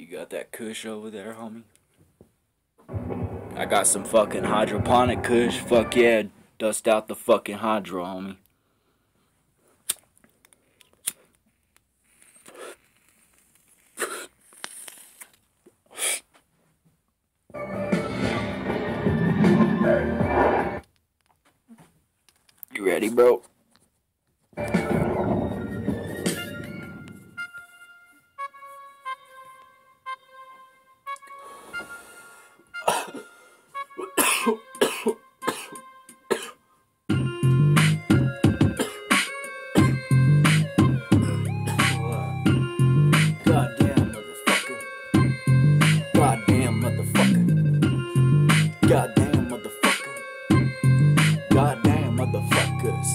You got that kush over there, homie? I got some fucking hydroponic kush. Fuck yeah, dust out the fucking hydro, homie. You ready, bro? Goddamn motherfucker. Goddamn motherfucker. Goddamn motherfucker. Goddamn motherfuckers.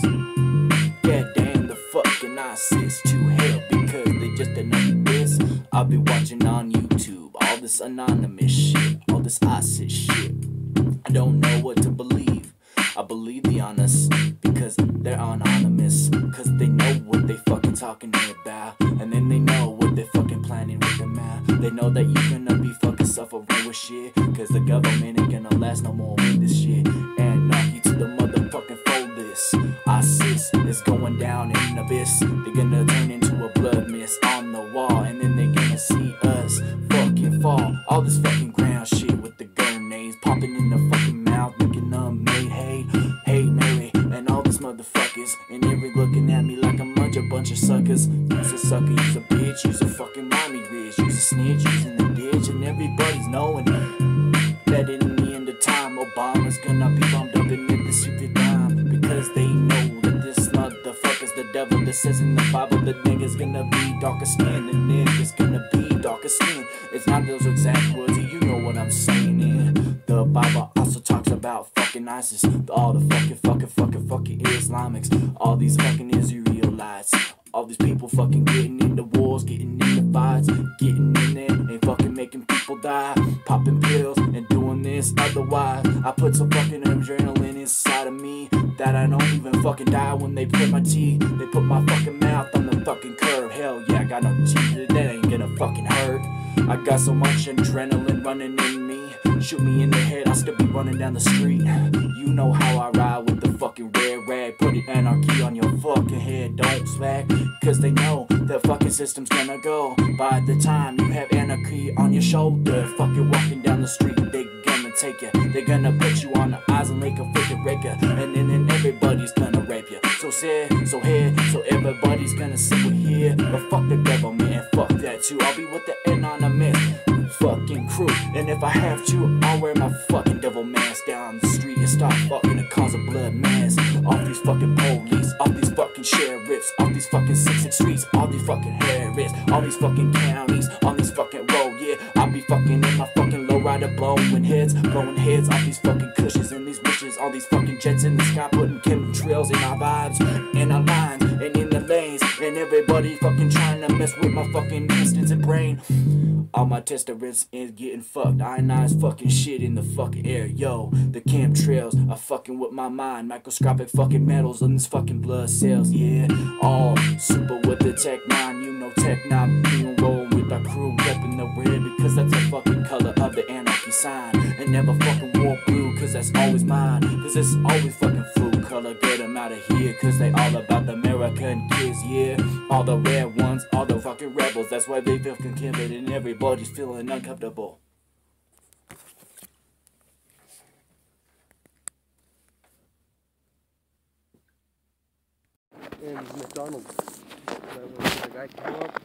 Goddamn the fucking ISIS to hell because they just didn't this. I'll be watching on YouTube all this anonymous shit, all this ISIS shit. I don't know what to believe. I believe the honest because they're anonymous, cause they know what they fucking talking about, and then they know what they fucking planning with their mouth. They know that you're gonna be fucking suffering with shit, cause the government ain't gonna last no more with this shit, and knock you to the motherfucking fold. This ISIS is going down in an abyss. They're gonna turn into a blood mist on the wall, and then they're gonna see us fucking fall. All this fucking ground shit with the grenades popping in the fucking mouth, making them made hey Mary, and all these motherfuckers, and every looking at me like I'm a bunch of suckers. You's a sucker, you's a bitch, you's a fucking mommy rich, you's a snitch, you's in the ditch, and everybody's knowing that in the end of time, Obama's gonna be bumped up in the secret dime, because they know that this motherfucker's the devil. That says in the Bible that nigga's gonna be darker skin, and nigga's gonna be darker skin. It's not those exact words, you know what I'm saying. The Bible also talks about fucking ISIS, all the fucking Islamics, all these fucking Israelites, all these people fucking getting into wars, getting into fights, getting in there and fucking making people die, popping pills and doing this. Otherwise, I put some fucking adrenaline inside of me that I don't even fucking die when they put my teeth, they put my fucking mouth on the fucking curve. Hell yeah, I got no teeth, that ain't gonna fucking hurt. I got so much adrenaline running in me. Shoot me in the head, I'll still be running down the street. You know how I ride with the fucking red rag, putting anarchy on your fucking head. Don't slack, cause they know the fucking system's gonna go. By the time you have anarchy on your shoulder, fucking walking down the street, they gonna take you. They're gonna put you on the island like a freaking raker, and then everybody's gonna rape you. So sad, so here, so everybody's gonna sit with here. But fuck the government, fuck that too. I'll be with the anonymous fucking crew, and if I have to, I'll wear my fucking devil mask down the street and start fucking to cause a blood mass. Off these fucking police, off these fucking sheriffs, off these fucking 6 streets, all these fucking terrorists, all these fucking counties, on these fucking road, yeah. I'll be fucking in my fucking lowrider blowing heads off these fucking cushions and these wishes, all these fucking jets in the sky, putting chemtrails in our vibes, in our lines, and in the lanes, and everybody fucking trying to mess with my fucking instance and brain. All my testaments is getting fucked. Ionized fucking shit in the fucking air. Yo, the chemtrails are fucking with my mind. Microscopic fucking metals on this fucking blood cells. Yeah, all super with the Tech 9. You know Tech 9 being rolling with our crew, repping the red because that's the fucking color of the anarchy sign. And never fucking wore blue cause that's always mine. Cause it's always fucking flu color. Get them out of here cause they all about the American kids. Yeah, all the red ones, all the fucking rebels. That's why they fucking kill it and everybody's feeling uncomfortable. And McDonald's. The guy came up.